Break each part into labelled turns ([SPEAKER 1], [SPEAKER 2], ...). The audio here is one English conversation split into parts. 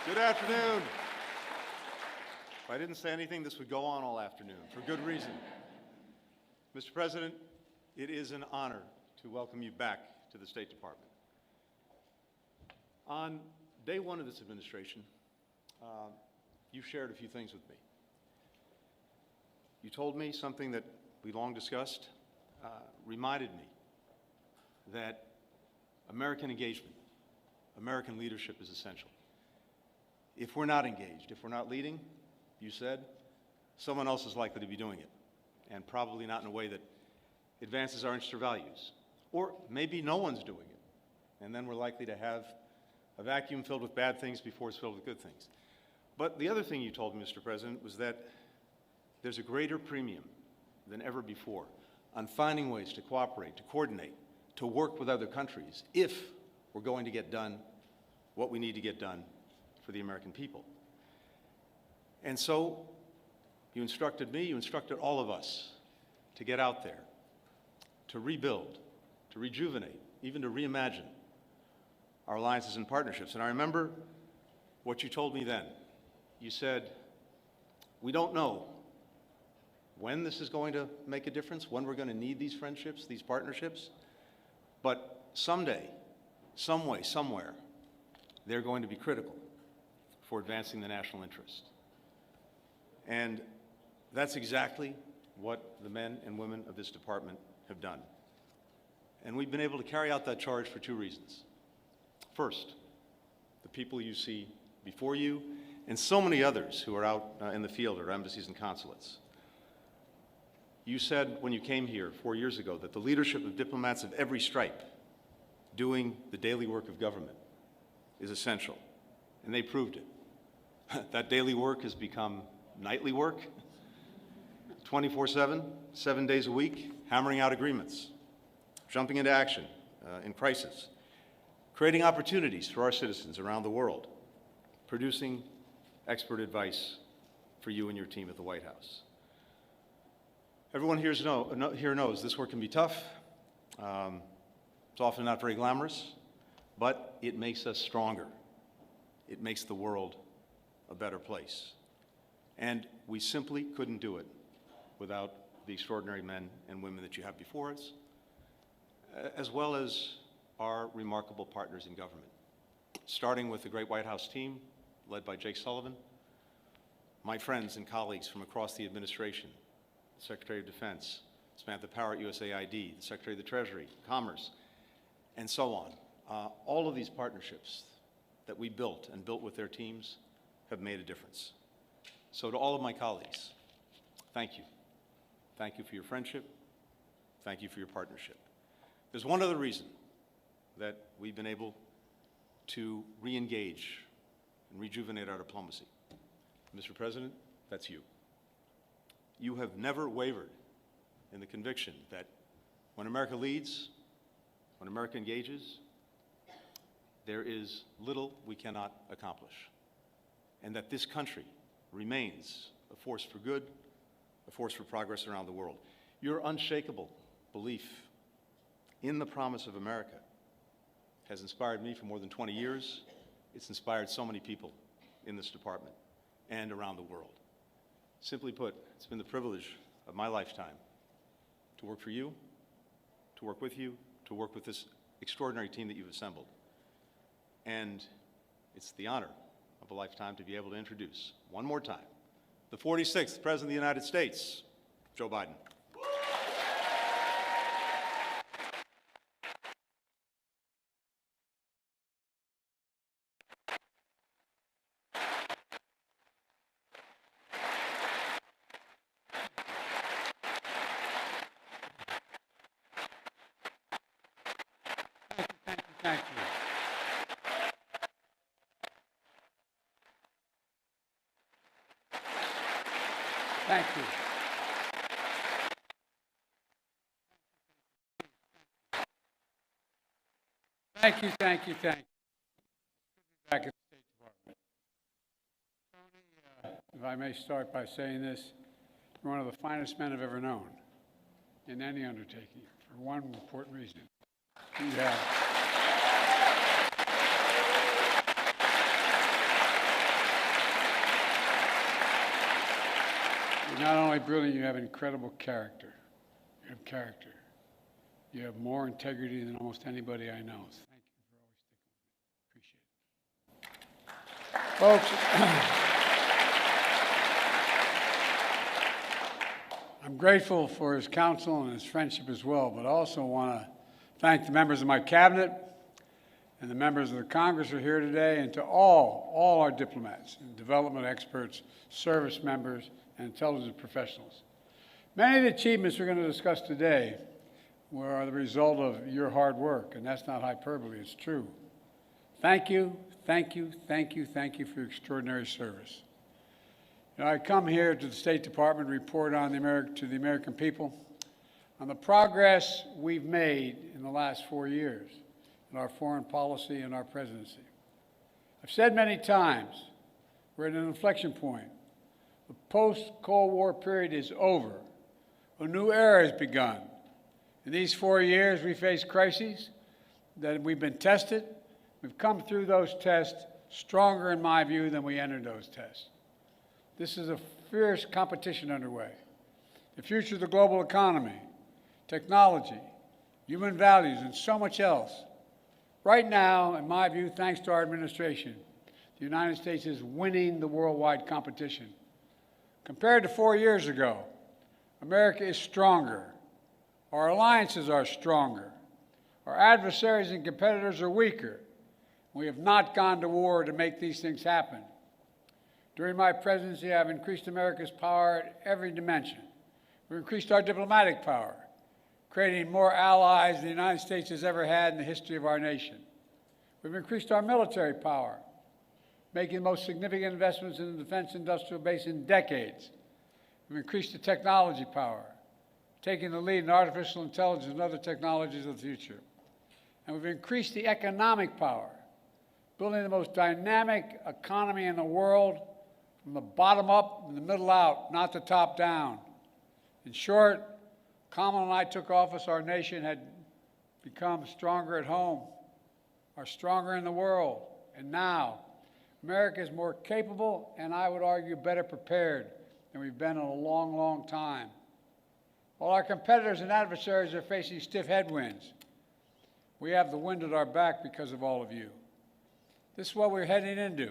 [SPEAKER 1] Good afternoon. If I didn't say anything, this would go on all afternoon, for good reason. Mr. President, it is an honor to welcome you back to the State Department. On day one of this administration, you shared a few things with me. You told me something that we long discussed, reminded me that American engagement, American leadership is essential. If we're not engaged, if we're not leading, you said, someone else is likely to be doing it, and probably not in a way that advances our interests or values. Or maybe no one's doing it, and then we're likely to have a vacuum filled with bad things before it's filled with good things. But the other thing you told me, Mr. President, was that there's a greater premium than ever before on finding ways to cooperate, to coordinate, to work with other countries if we're going to get done what we need to get done for the American people. And so you instructed me, you instructed all of us to get out there, to rebuild, to rejuvenate, even to reimagine our alliances and partnerships. And I remember what you told me then. You said, we don't know when this is going to make a difference, when we're going to need these friendships, these partnerships, but someday, some way, somewhere, they're going to be critical for advancing the national interest. And that's exactly what the men and women of this department have done. And we've been able to carry out that charge for two reasons. First, the people you see before you, and so many others who are out in the field at our embassies and consulates. You said when you came here 4 years ago that the leadership of diplomats of every stripe doing the daily work of government is essential, and they proved it. That daily work has become nightly work, 24/7, 7 days a week, hammering out agreements, jumping into action in crisis, creating opportunities for our citizens around the world, producing expert advice for you and your team at the White House. Everyone here knows this work can be tough. It's often not very glamorous, but it makes us stronger. It makes the world a better place. And we simply couldn't do it without the extraordinary men and women that you have before us, as well as our remarkable partners in government, starting with the great White House team led by Jake Sullivan, my friends and colleagues from across the administration, the Secretary of Defense, Samantha Power at USAID, the Secretary of the Treasury, Commerce, and so on. All of these partnerships that we built and built with their teams have made a difference. So to all of my colleagues, thank you. Thank you for your friendship. Thank you for your partnership. There's one other reason that we've been able to re-engage and rejuvenate our diplomacy. Mr. President, that's you. You have never wavered in the conviction that when America leads, when America engages, there is little we cannot accomplish, and that this country remains a force for good, a force for progress around the world. Your unshakable belief in the promise of America has inspired me for more than 20 years. It's inspired so many people in this department and around the world. Simply put, it's been the privilege of my lifetime to work for you, to work with you, to work with this extraordinary team that you've assembled. And it's the honor of a lifetime to be able to introduce, one more time, the 46th President of the United States, Joe Biden.
[SPEAKER 2] Thank you. Thank you. Thank you, thank you, thank you. Back at the State Department. Tony, if I may start by saying this, you're one of the finest men I've ever known in any undertaking, for one important reason. You have You're not only brilliant, you have incredible character. You have character. You have more integrity than almost anybody I know. Thank you for always sticking with me. Appreciate it. Folks, I'm grateful for his counsel and his friendship as well, but I also want to thank the members of my cabinet and the members of the Congress who are here today, and to all our diplomats and development experts, service members, and intelligence professionals. Many of the achievements we're going to discuss today were the result of your hard work, and that's not hyperbole, it's true. Thank you, thank you, thank you, thank you for your extraordinary service. You know, I come here to the State Department to report on to the American people on the progress we've made in the last 4 years in our foreign policy and our presidency. I've said many times, we're at an inflection point. The post-Cold War period is over. A new era has begun. In these 4 years, we faced crises that we've been tested. We've come through those tests stronger, in my view, than we entered those tests. This is a fierce competition underway. The future of the global economy, technology, human values, and so much else. Right now, in my view, thanks to our administration, the United States is winning the worldwide competition. Compared to 4 years ago, America is stronger. Our alliances are stronger. Our adversaries and competitors are weaker. We have not gone to war to make these things happen. During my presidency, I've increased America's power at every dimension. We've increased our diplomatic power, creating more allies than the United States has ever had in the history of our nation. We've increased our military power, making the most significant investments in the defense industrial base in decades. We've increased the technology power, taking the lead in artificial intelligence and other technologies of the future. And we've increased the economic power, building the most dynamic economy in the world from the bottom up and the middle out, not the top down. In short, Kamala and I took office, our nation had become stronger at home, are stronger in the world. And now, America is more capable and, I would argue, better prepared than we've been in a long, long time. While our competitors and adversaries are facing stiff headwinds, we have the wind at our back because of all of you. This is what we're heading into.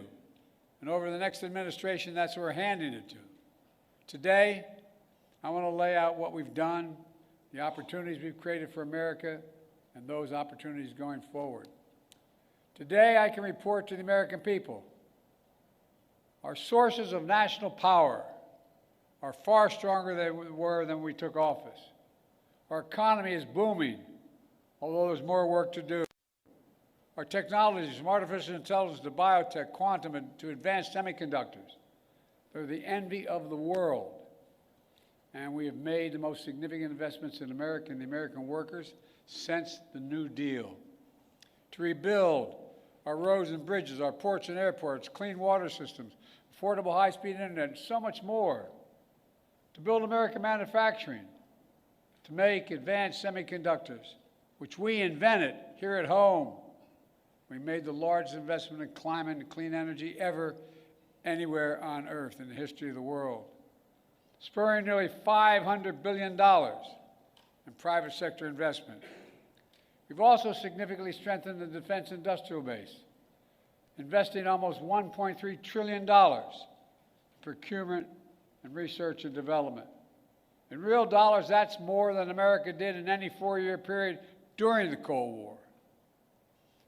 [SPEAKER 2] And over the next administration, that's what we're handing it to. Today, I want to lay out what we've done, the opportunities we've created for America, and those opportunities going forward. Today, I can report to the American people our sources of national power are far stronger than they were when we took office. Our economy is booming, although there's more work to do. Our technologies, from artificial intelligence to biotech, quantum, and to advanced semiconductors, they're the envy of the world. And we have made the most significant investments in America and the American workers since the New Deal. To rebuild our roads and bridges, our ports and airports, clean water systems, affordable high-speed internet, and so much more. To build American manufacturing, to make advanced semiconductors, which we invented here at home. We made the largest investment in climate and clean energy ever anywhere on Earth in the history of the world, spurring nearly $500 billion in private sector investment. We've also significantly strengthened the defense industrial base, investing almost $1.3 trillion in procurement and research and development. In real dollars, that's more than America did in any 4-year period during the Cold War.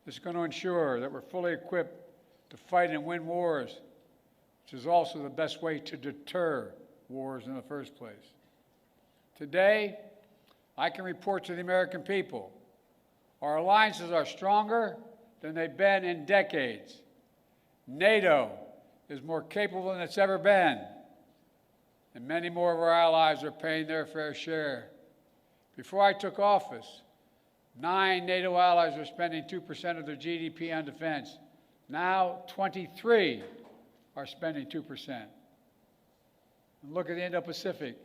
[SPEAKER 2] This is going to ensure that we're fully equipped to fight and win wars, which is also the best way to deter wars in the first place. Today, I can report to the American people our alliances are stronger than they've been in decades. NATO is more capable than it's ever been, and many more of our allies are paying their fair share. Before I took office, 9 NATO allies were spending 2% of their GDP on defense. Now, 23 are spending 2%. And look at the Indo-Pacific.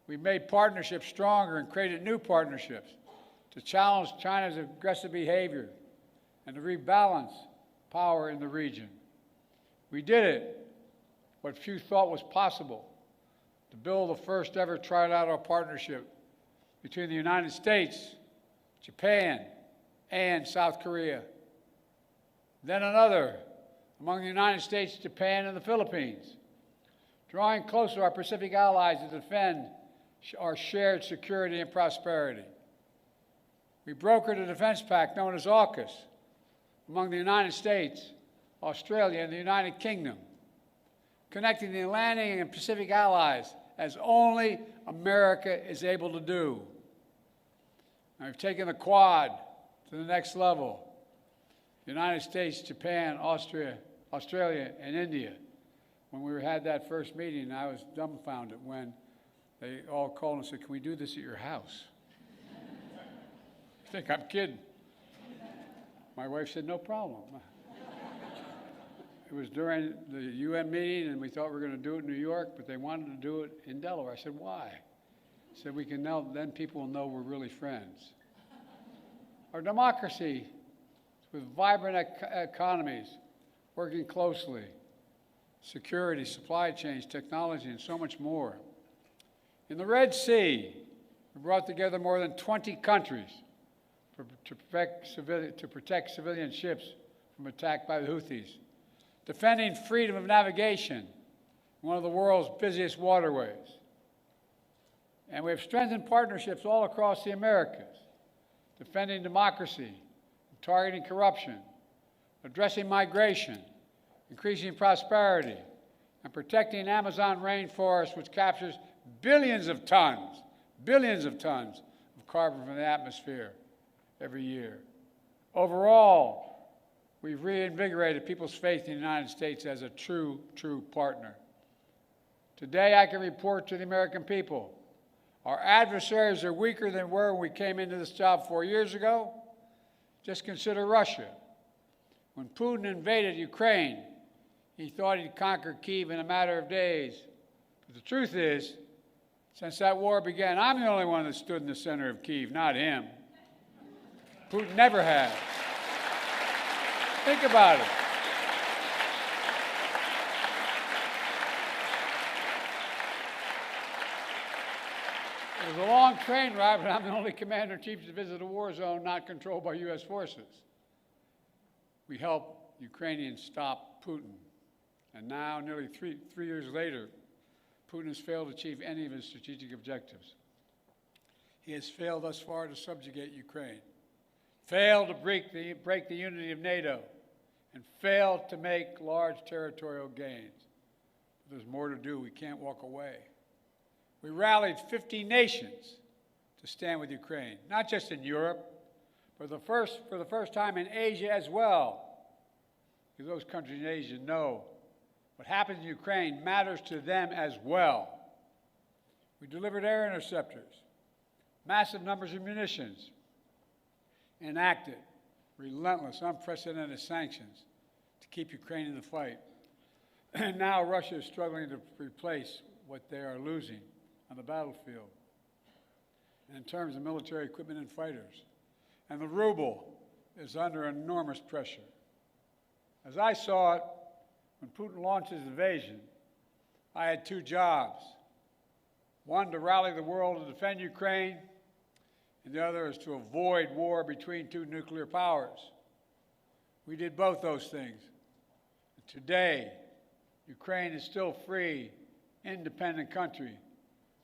[SPEAKER 2] We've made partnerships stronger and created new partnerships to challenge China's aggressive behavior and to rebalance power in the region. We did it, what few thought was possible, to build the first ever trilateral partnership between the United States, Japan, and South Korea. Then another among the United States, Japan, and the Philippines, drawing closer our Pacific allies to defend our shared security and prosperity. We brokered a defense pact known as AUKUS among the United States, Australia, and the United Kingdom, connecting the Atlantic and Pacific allies as only America is able to do. And we've taken the Quad to the next level. The United States, Japan, Australia, and India. When we had that first meeting, I was dumbfounded when they all called and said, "Can we do this at your house?" I think I'm kidding. My wife said, "No problem." It was during the UN meeting, and we thought we were going to do it in New York, but they wanted to do it in Delaware. I said, "Why?" I said, "We can know, then people will know we're really friends." Our democracy, with vibrant economies, working closely, security, supply chains, technology, and so much more. In the Red Sea, we brought together more than 20 countries to protect civilian ships from attack by the Houthis, defending freedom of navigation in one of the world's busiest waterways. And we have strengthened partnerships all across the Americas, defending democracy, targeting corruption, addressing migration, increasing prosperity, and protecting Amazon rainforest, which captures billions of tons of carbon from the atmosphere every year. Overall, we've reinvigorated people's faith in the United States as a true partner. Today, I can report to the American people, our adversaries are weaker than we were when we came into this job 4 years ago. Just consider Russia. When Putin invaded Ukraine, he thought he'd conquer Kyiv in a matter of days. But the truth is, since that war began, I'm the only one that stood in the center of Kyiv, not him. Putin never has. Think about it. It was a long train ride, but I'm the only commander-in-chief to visit a war zone not controlled by U.S. forces. We helped Ukrainians stop Putin. And now, nearly three years later, Putin has failed to achieve any of his strategic objectives. He has failed thus far to subjugate Ukraine, failed to break the unity of NATO, and failed to make large territorial gains. But there's more to do. We can't walk away. We rallied 50 nations to stand with Ukraine, not just in Europe, but for the first time in Asia as well. Because those countries in Asia know what happens in Ukraine matters to them as well. We delivered air interceptors, massive numbers of munitions, enacted relentless, unprecedented sanctions to keep Ukraine in the fight. And now Russia is struggling to replace what they are losing on the battlefield and in terms of military equipment and fighters. And the ruble is under enormous pressure. As I saw it, when Putin launched his invasion, I had two jobs. One, to rally the world to defend Ukraine, and the other is to avoid war between two nuclear powers. We did both those things. Today, Ukraine is still a free, independent country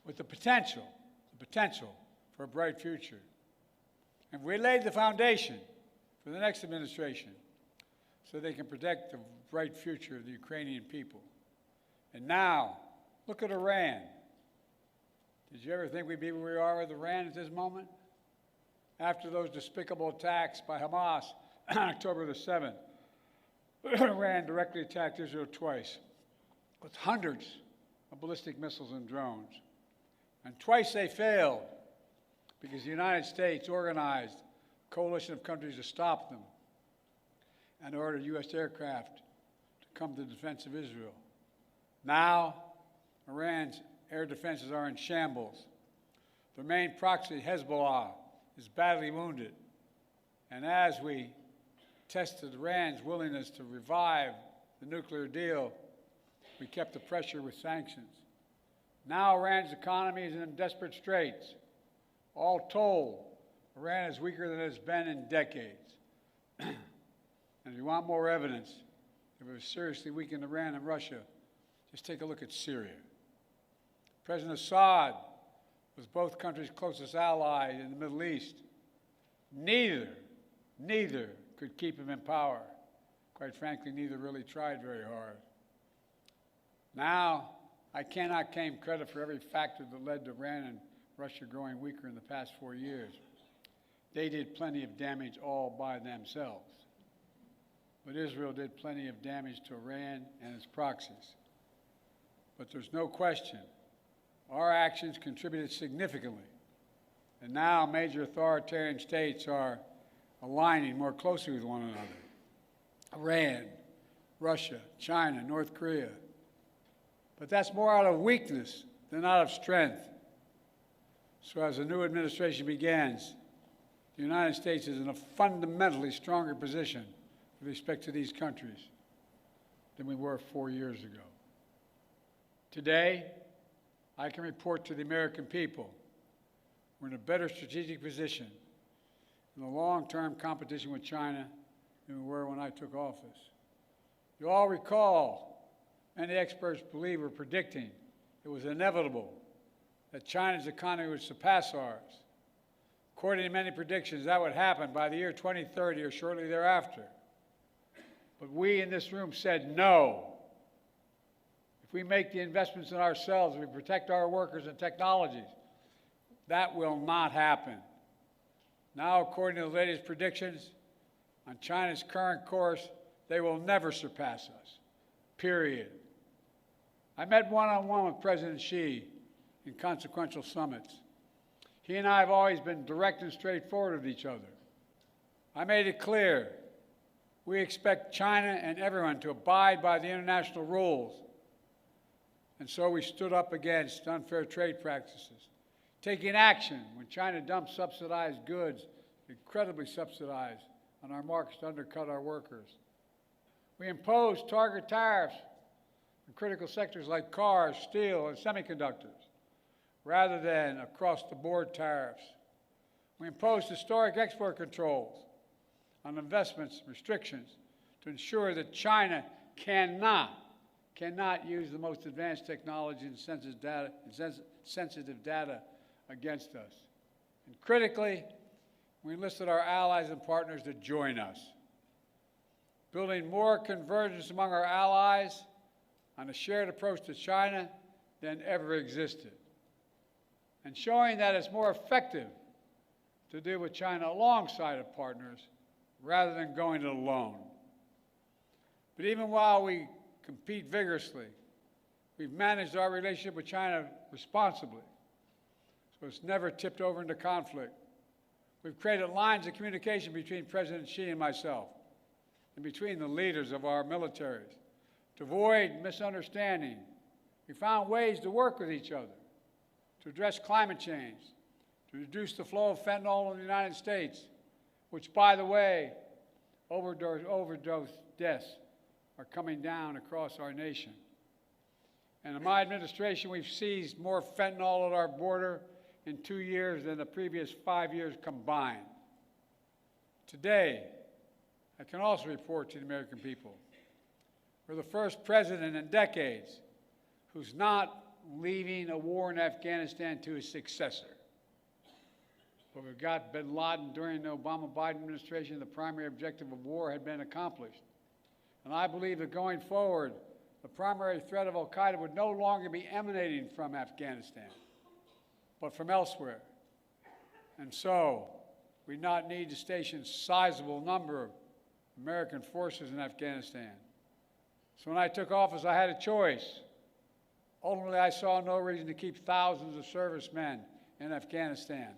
[SPEAKER 2] with the potential for a bright future. And we laid the foundation for the next administration so they can protect the bright future of the Ukrainian people. And now, look at Iran. Did you ever think we'd be where we are with Iran at this moment? After those despicable attacks by Hamas on October the 7th, Iran directly attacked Israel twice with hundreds of ballistic missiles and drones. And twice they failed because the United States organized a coalition of countries to stop them and ordered U.S. aircraft to come to the defense of Israel. Now, Iran's air defenses are in shambles. Their main proxy, Hezbollah, is badly wounded. And as we tested Iran's willingness to revive the nuclear deal, we kept the pressure with sanctions. Now Iran's economy is in desperate straits. All told, Iran is weaker than it's been in decades. And if you want more evidence that it was seriously weakened Iran and Russia, just take a look at Syria. President Assad was both countries' closest ally in the Middle East. Neither could keep him in power. Quite frankly, neither really tried very hard. Now, I cannot claim credit for every factor that led to Iran and Russia growing weaker in the past 4 years. They did plenty of damage all by themselves. But Israel did plenty of damage to Iran and its proxies. But there's no question, our actions contributed significantly. And now major authoritarian states are aligning more closely with one another. Iran, Russia, China, North Korea. But that's more out of weakness than out of strength. So as the new administration begins, the United States is in a fundamentally stronger position with respect to these countries than we were 4 years ago. Today, I can report to the American people we're in a better strategic position in the long-term competition with China than we were when I took office. You all recall, many experts believe were predicting it was inevitable that China's economy would surpass ours. According to many predictions, that would happen by the year 2030 or shortly thereafter. But we in this room said no. If we make the investments in ourselves, we protect our workers and technologies, that will not happen. Now, according to the latest predictions, on China's current course, they will never surpass us, period. I met one-on-one with President Xi in consequential summits. He and I have always been direct and straightforward with each other. I made it clear we expect China and everyone to abide by the international rules. And so we stood up against unfair trade practices, taking action when China dumped subsidized goods, incredibly subsidized, on our markets to undercut our workers. We imposed target tariffs in critical sectors like cars, steel, and semiconductors, rather than across-the-board tariffs. We imposed historic export controls on investments, restrictions, to ensure that China cannot use the most advanced technology and sensitive data against us. And critically, we enlisted our allies and partners to join us, building more convergence among our allies on a shared approach to China than ever existed, and showing that it's more effective to deal with China alongside of partners rather than going it alone. But even while we compete vigorously, we've managed our relationship with China responsibly, so it's never tipped over into conflict. We've created lines of communication between President Xi and myself, and between the leaders of our militaries, to avoid misunderstanding. We found ways to work with each other, to address climate change, to reduce the flow of fentanyl in the United States, which, by the way, overdose deaths are coming down across our nation. And in my administration, we've seized more fentanyl at our border in 2 years than the previous 5 years combined. Today, I can also report to the American people, we're the first president in decades who's not leaving a war in Afghanistan to his successor. But we've got bin Laden during the Obama-Biden administration. The primary objective of war had been accomplished. And I believe that going forward, the primary threat of al-Qaeda would no longer be emanating from Afghanistan, but from elsewhere. And so, we not need to station a sizable number of American forces in Afghanistan. So when I took office, I had a choice. Ultimately, I saw no reason to keep thousands of servicemen in Afghanistan.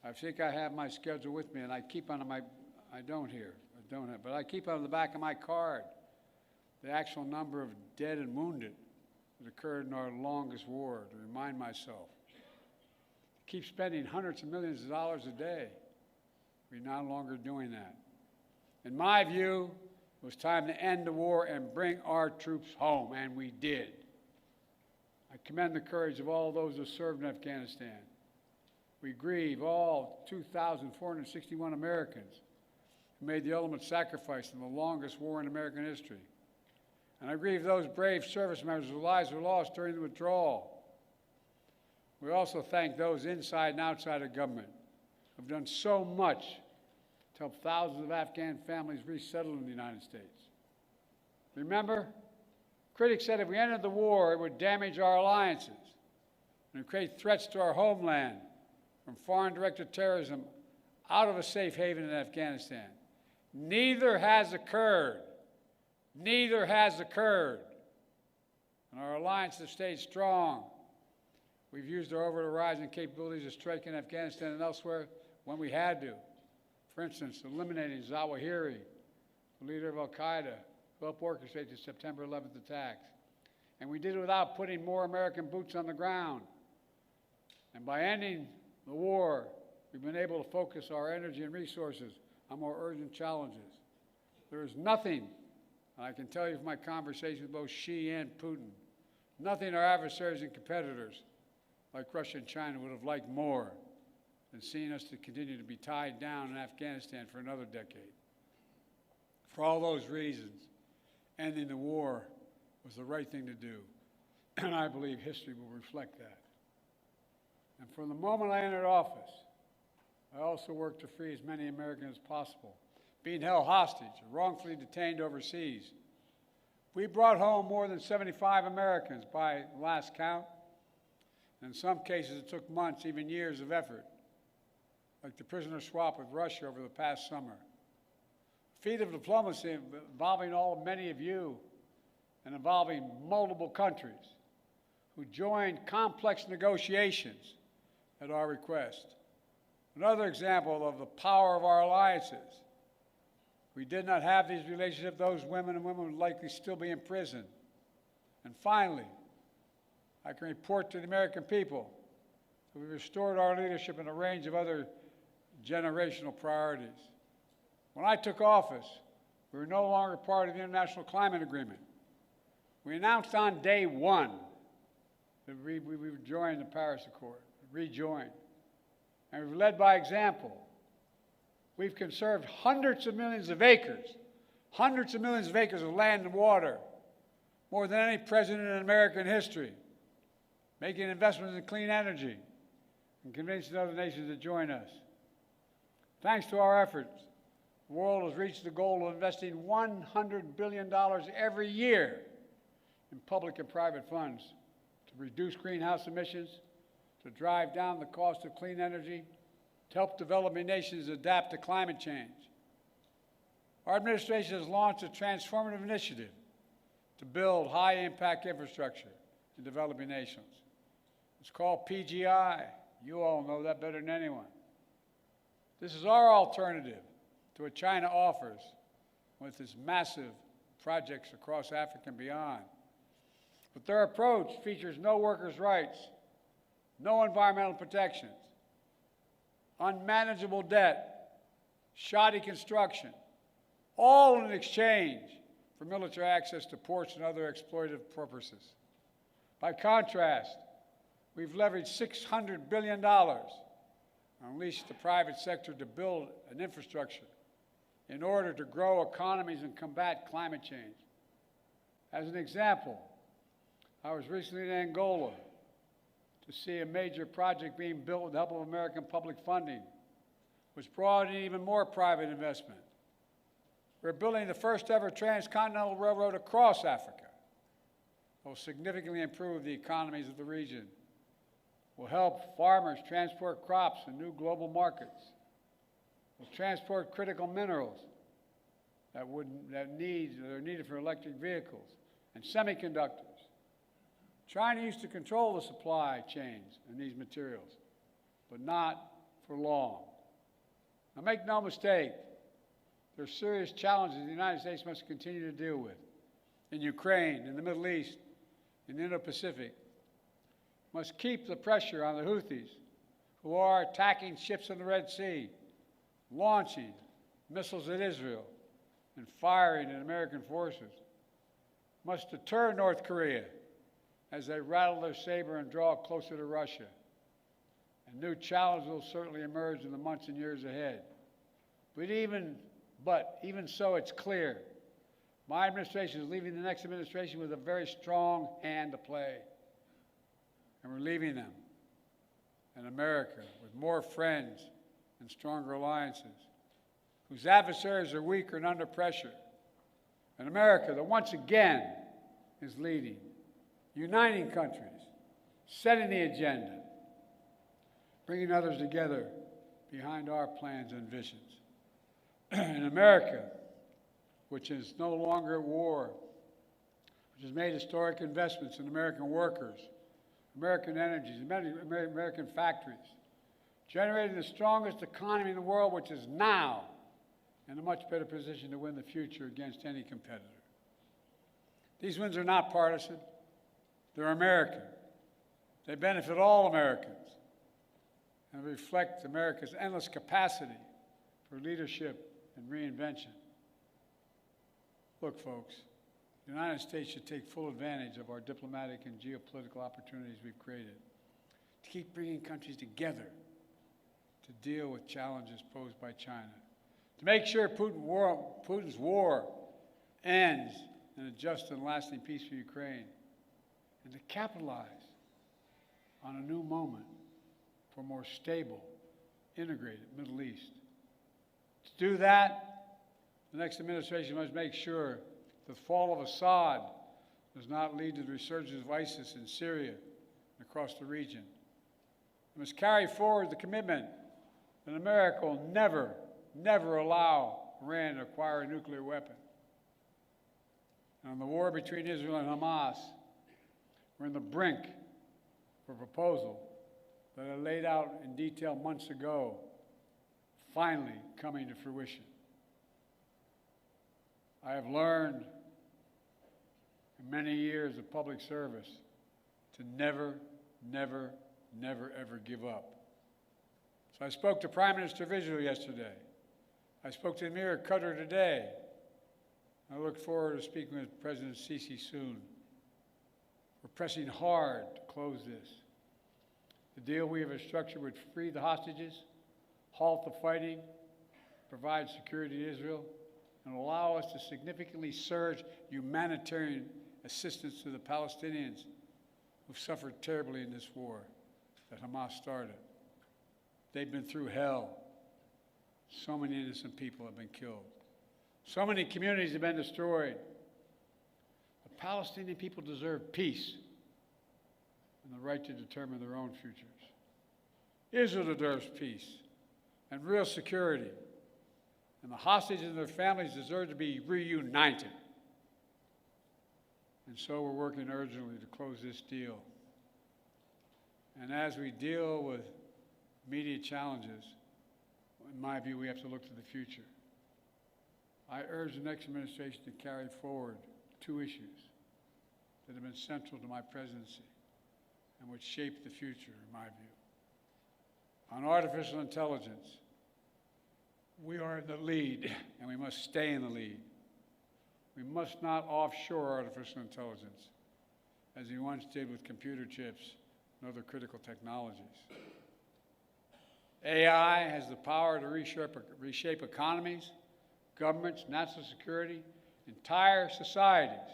[SPEAKER 2] I think I have my schedule with me, and I keep on my, I don't have, but I keep on the back of my card the actual number of dead and wounded that occurred in our longest war, to remind myself. Keep spending hundreds of millions of dollars a day. We're no longer doing that. In my view, it was time to end the war and bring our troops home, and we did. I commend the courage of all those who served in Afghanistan. We grieve all 2,461 Americans who made the ultimate sacrifice in the longest war in American history. And I grieve those brave service members whose lives were lost during the withdrawal. We also thank those inside and outside of government who have done so much to help thousands of Afghan families resettle in the United States. Remember, critics said if we ended the war, it would damage our alliances and create threats to our homeland from foreign directed terrorism out of a safe haven in Afghanistan. Neither has occurred. Neither has occurred. And our alliance has stayed strong. We've used our over-the-horizon capabilities to strike in Afghanistan and elsewhere when we had to. For instance, eliminating Zawahiri, the leader of al-Qaeda, who helped orchestrate the September 11th attacks. And we did it without putting more American boots on the ground. And by ending the war, we've been able to focus our energy and resources on more urgent challenges. There is nothing, and I can tell you from my conversations with both Xi and Putin, nothing our adversaries and competitors like Russia and China would have liked more than seeing us to continue to be tied down in Afghanistan for another decade. For all those reasons, ending the war was the right thing to do, and I believe history will reflect that. And from the moment I entered office, I also worked to free as many Americans as possible being held hostage or wrongfully detained overseas. We brought home more than 75 Americans by last count. In some cases, it took months, even years of effort, like the prisoner swap with Russia over the past summer. A feat of diplomacy involving many of you and involving multiple countries who joined complex negotiations at our request. Another example of the power of our alliances. We did not have these relationships, those women and women would likely still be in prison. And finally, I can report to the American people that we restored our leadership in a range of other generational priorities. When I took office, we were no longer part of the International Climate Agreement. We announced on day one that we would join the Paris Accord, rejoin. And we've led by example. We've conserved hundreds of millions of acres of land and water, more than any president in American history, making investments in clean energy and convincing other nations to join us. Thanks to our efforts, the world has reached the goal of investing $100 billion every year in public and private funds to reduce greenhouse emissions, to drive down the cost of clean energy, to help developing nations adapt to climate change. Our administration has launched a transformative initiative to build high-impact infrastructure in developing nations. It's called PGI. You all know that better than anyone. This is our alternative to what China offers with its massive projects across Africa and beyond. But their approach features no workers' rights, no environmental protections, unmanageable debt, shoddy construction, all in exchange for military access to ports and other exploitative purposes. By contrast, we've leveraged $600 billion and unleashed the private sector to build an infrastructure in order to grow economies and combat climate change. As an example, I was recently in Angola to see a major project being built with the help of American public funding, which brought in even more private investment. We're building the first ever transcontinental railroad across Africa. It will significantly improve the economies of the region, will help farmers transport crops in new global markets, will transport critical minerals that are needed for electric vehicles and semiconductors. China used to control the supply chains in these materials, but not for long. Now, make no mistake, there are serious challenges the United States must continue to deal with. In Ukraine, in the Middle East, in the Indo-Pacific, must keep the pressure on the Houthis, who are attacking ships in the Red Sea, launching missiles at Israel, and firing at American forces. Must deter North Korea as they rattle their saber and draw closer to Russia. And new challenges will certainly emerge in the months and years ahead. But even so, it's clear my administration is leaving the next administration with a very strong hand to play. And we're leaving them in America with more friends and stronger alliances, whose adversaries are weaker and under pressure. An America that once again is leading, uniting countries, setting the agenda, bringing others together behind our plans and visions. An America which is no longer at war, which has made historic investments in American workers, American energies, American factories, generating the strongest economy in the world, which is now in a much better position to win the future against any competitor. These wins are not partisan. They're American. They benefit all Americans and reflect America's endless capacity for leadership and reinvention. Look, folks, the United States should take full advantage of our diplomatic and geopolitical opportunities we've created to keep bringing countries together to deal with challenges posed by China, to make sure Putin's war ends in a just and lasting peace for Ukraine, and to capitalize on a new moment for a more stable, integrated Middle East. To do that, the next administration must make sure the fall of Assad does not lead to the resurgence of ISIS in Syria and across the region. It must carry forward the commitment that America will never allow Iran to acquire a nuclear weapon. And on the war between Israel and Hamas, we're on the brink of a proposal that I laid out in detail months ago, finally coming to fruition. I have learned in many years of public service to never, ever give up. So I spoke to Prime Minister of Israel yesterday. I spoke to Emir of Qatar today. I look forward to speaking with President Sisi soon. We're pressing hard to close this. The deal we have structured would free the hostages, halt the fighting, provide security to Israel, and allow us to significantly surge humanitarian assistance to the Palestinians who've suffered terribly in this war that Hamas started. They've been through hell. So many innocent people have been killed. So many communities have been destroyed. The Palestinian people deserve peace and the right to determine their own futures. Israel deserves peace and real security. And the hostages and their families deserve to be reunited. And so we're working urgently to close this deal. And as we deal with immediate challenges, in my view, we have to look to the future. I urge the next administration to carry forward two issues that have been central to my presidency and which shape the future, in my view. On artificial intelligence, we are in the lead, and we must stay in the lead. We must not offshore artificial intelligence, as we once did with computer chips and other critical technologies. AI has the power to reshape economies, governments, national security, entire societies.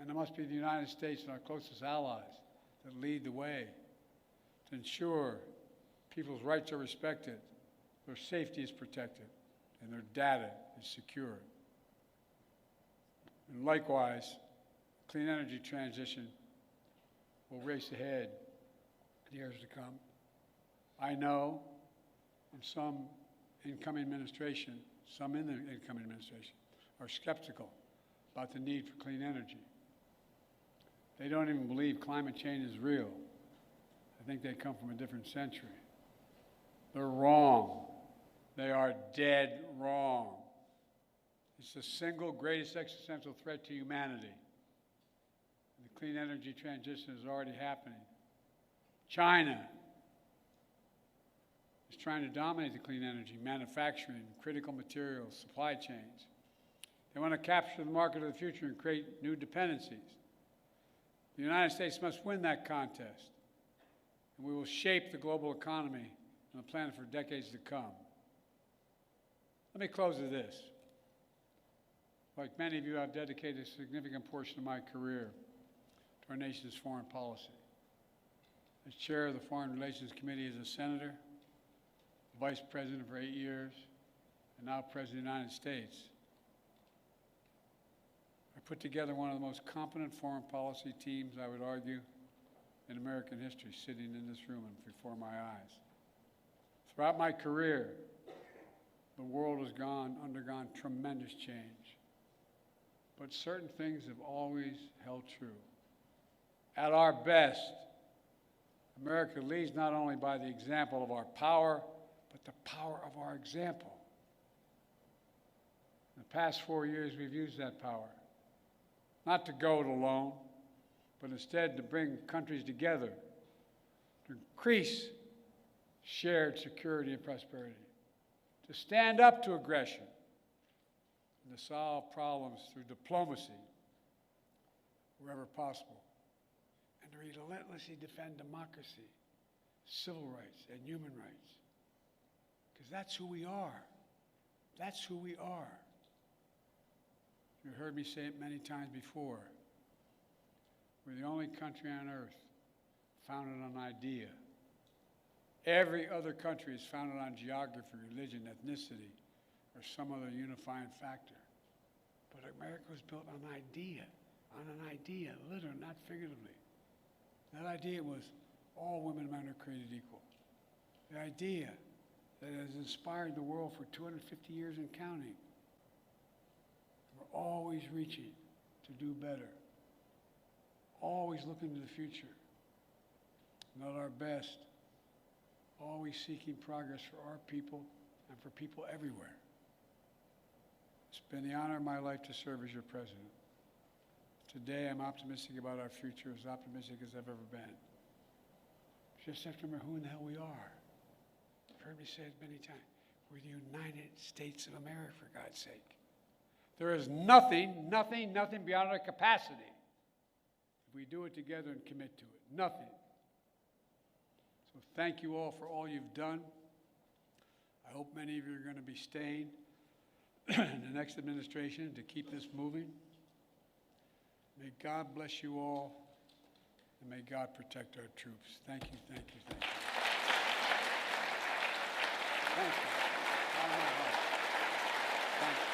[SPEAKER 2] And it must be the United States and our closest allies that lead the way to ensure people's rights are respected, their safety is protected, and their data is secure. And likewise, clean energy transition will race ahead in years to come. I know, and some incoming administration, some in the incoming administration, are skeptical about the need for clean energy. They don't even believe climate change is real. I think they come from a different century. They're wrong. They are dead wrong. It's the single greatest existential threat to humanity. And the clean energy transition is already happening. China is trying to dominate the clean energy, manufacturing, critical materials, supply chains. They want to capture the market of the future and create new dependencies. The United States must win that contest, and we will shape the global economy and the planet for decades to come. Let me close with this. Like many of you, I've dedicated a significant portion of my career to our nation's foreign policy. As chair of the Foreign Relations Committee as a senator, vice president for 8 years, and now president of the United States, I put together one of the most competent foreign policy teams, I would argue, in American history, sitting in this room and before my eyes. Throughout my career, the world has undergone tremendous change, but certain things have always held true. At our best, America leads not only by the example of our power, but the power of our example. In the past 4 years, we've used that power, not to go it alone, but instead to bring countries together, to increase shared security and prosperity, to stand up to aggression, and to solve problems through diplomacy wherever possible, and to relentlessly defend democracy, civil rights, and human rights. Because that's who we are. That's who we are. You've heard me say it many times before. We're the only country on earth founded on idea. Every other country is founded on geography, religion, ethnicity, or some other unifying factor. But America was built on an idea, literally, not figuratively. That idea was all women and men are created equal. The idea that has inspired the world for 250 years and counting. We're always reaching to do better, always looking to the future, and at our best, always seeking progress for our people and for people everywhere. It's been the honor of my life to serve as your president. Today, I'm optimistic about our future, as optimistic as I've ever been. Just have to remember who in the hell we are. You've heard me say it many times. We're the United States of America, for God's sake. There is nothing beyond our capacity if we do it together and commit to it. Nothing. So thank you all for all you've done. I hope many of you are going to be staying in the next administration to keep this moving. May God bless you all, and may God protect our troops. Thank you, thank you, thank you. Thank you. Thank you.